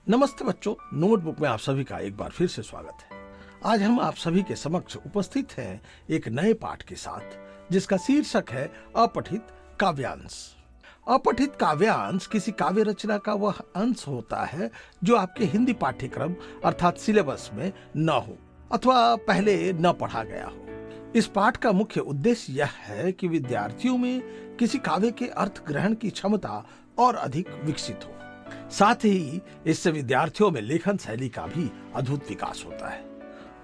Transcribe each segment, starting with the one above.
नमस्ते बच्चों, नोटबुक में आप सभी का एक बार फिर से स्वागत है। आज हम आप सभी के समक्ष उपस्थित हैं एक नए पाठ के साथ, जिसका शीर्षक है अपठित काव्यांश। अपठित काव्यांश किसी काव्य रचना का वह अंश होता है जो आपके हिंदी पाठ्यक्रम अर्थात सिलेबस में न हो अथवा पहले न पढ़ा गया हो। इस पाठ का मुख्य उद्देश्य यह है कि विद्यार्थियों में किसी काव्य के अर्थ ग्रहण की क्षमता और अधिक विकसित हो। साथ ही इससे विद्यार्थियों में लेखन शैली का भी अद्भुत विकास होता है।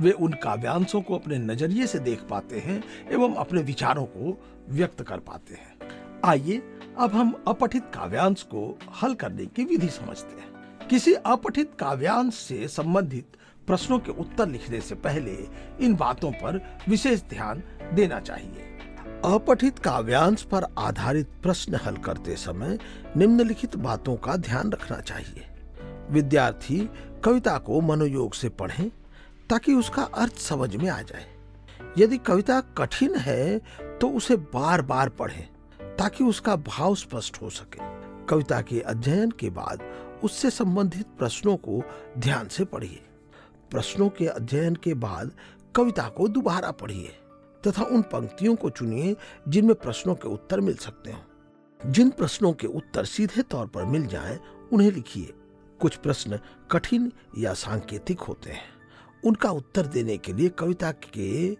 वे उन काव्यांशों को अपने नजरिए से देख पाते हैं एवं अपने विचारों को व्यक्त कर पाते हैं। आइए अब हम अपठित काव्यांश को हल करने की विधि समझते हैं। किसी अपठित काव्यांश से संबंधित प्रश्नों के उत्तर लिखने से पहले इन बातों पर विशेष ध्यान देना चाहिए। अपठित काव्यांश पर आधारित प्रश्न हल करते समय निम्नलिखित बातों का ध्यान रखना चाहिए। विद्यार्थी कविता को मनोयोग से पढ़ें ताकि उसका अर्थ समझ में आ जाए। यदि कविता कठिन है तो उसे बार बार पढ़ें ताकि उसका भाव स्पष्ट हो सके। कविता के अध्ययन के बाद उससे संबंधित प्रश्नों को ध्यान से पढ़िए। प्रश्नों के अध्ययन के बाद कविता को दोबारा पढ़िए तथा उन पंक्तियों को चुनिए जिनमें प्रश्नों के उत्तर मिल सकते हो। जिन प्रश्नों के उत्तर सीधे तौर पर मिल जाएं, उन्हें लिखिए। कुछ प्रश्न कठिन या सांकेतिक होते हैं। उनका उत्तर देने के लिए कविता के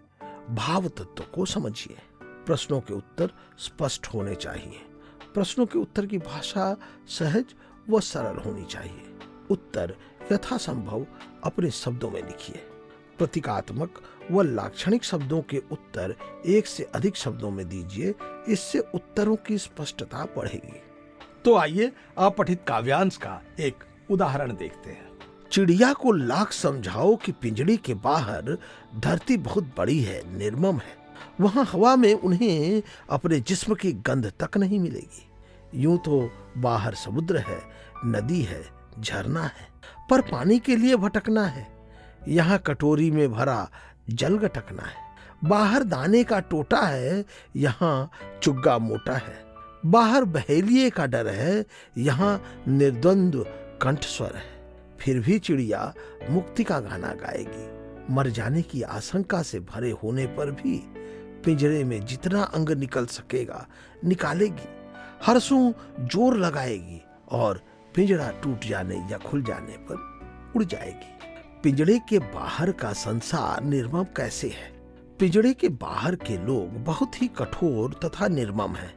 भाव तत्व को समझिए। प्रश्नों के उत्तर स्पष्ट होने चाहिए। प्रश्नों के उत्तर की भाषा सहज व सरल होनी चाहिए। उत्तर यथासंभव अपने शब्दों में लिखिए। प्रतीकात्मक व लाक्षणिक शब्दों के उत्तर एक से अधिक शब्दों में दीजिए। इससे उत्तरों की स्पष्टता बढ़ेगी। तो आइए अपठित काव्यांश का एक उदाहरण देखते हैं। चिड़िया को लाख समझाओ कि पिंजड़ी के बाहर धरती बहुत बड़ी है, निर्मम है। वहां हवा में उन्हें अपने जिस्म की गंध तक नहीं मिलेगी। यूं तो बाहर समुद्र है, नदी है, झरना है, पर पानी के लिए भटकना है। यहाँ कटोरी में भरा जल गटकना है। बाहर दाने का टोटा है, यहाँ चुग्गा मोटा है। बाहर बहेलिए का डर है, यहाँ निर्द्वंद्व कंठ स्वर है। फिर भी चिड़िया मुक्ति का गाना गाएगी। मर जाने की आशंका से भरे होने पर भी पिंजरे में जितना अंग निकल सकेगा निकालेगी। हरसों जोर लगाएगी और पिंजरा टूट जाने या खुल जाने पर उड़ जाएगी। पिंजड़े के बाहर का संसार निर्मम कैसे है? पिंजड़े के बाहर के लोग बहुत ही कठोर तथा निर्मम हैं।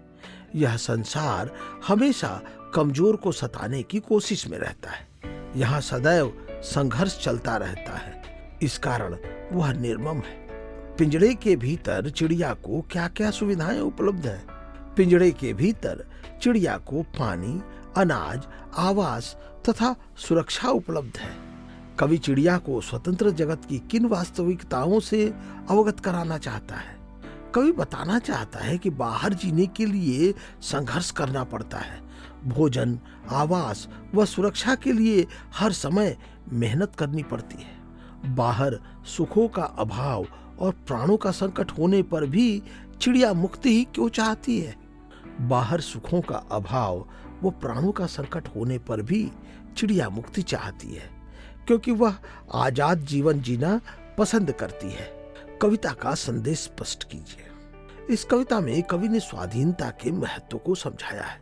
यह संसार हमेशा कमजोर को सताने की कोशिश में रहता है। यहाँ सदैव संघर्ष चलता रहता है। इस कारण वह निर्मम है। पिंजड़े के भीतर चिड़िया को क्या क्या सुविधाएं उपलब्ध हैं? पिंजड़े के भीतर चिड़िया को पानी, अनाज, आवास तथा सुरक्षा उपलब्ध है। कवि चिड़िया को स्वतंत्र जगत की किन वास्तविकताओं से अवगत कराना चाहता है? कवि बताना चाहता है कि बाहर जीने के लिए संघर्ष करना पड़ता है। भोजन, आवास व सुरक्षा के लिए हर समय मेहनत करनी पड़ती है। बाहर सुखों का अभाव और प्राणों का संकट होने पर भी चिड़िया मुक्ति ही क्यों चाहती है? बाहर सुखों का अभाव व प्राणों का संकट होने पर भी चिड़िया मुक्ति चाहती है क्योंकि वह आजाद जीवन जीना पसंद करती है। कविता का संदेश स्पष्ट कीजिए। इस कविता में कवि ने स्वाधीनता के महत्व को समझाया है।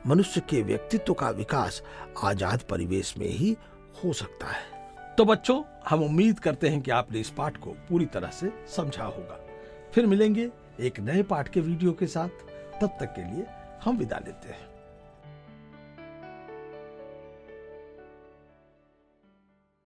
मनुष्य के व्यक्तित्व का विकास आजाद परिवेश में ही हो सकता है। तो बच्चों, हम उम्मीद करते हैं कि आपने इस पाठ को पूरी तरह से समझा होगा। फिर मिलेंगे एक नए पाठ के वीडियो के साथ। तब तक के लिए हम विदा लेते हैं।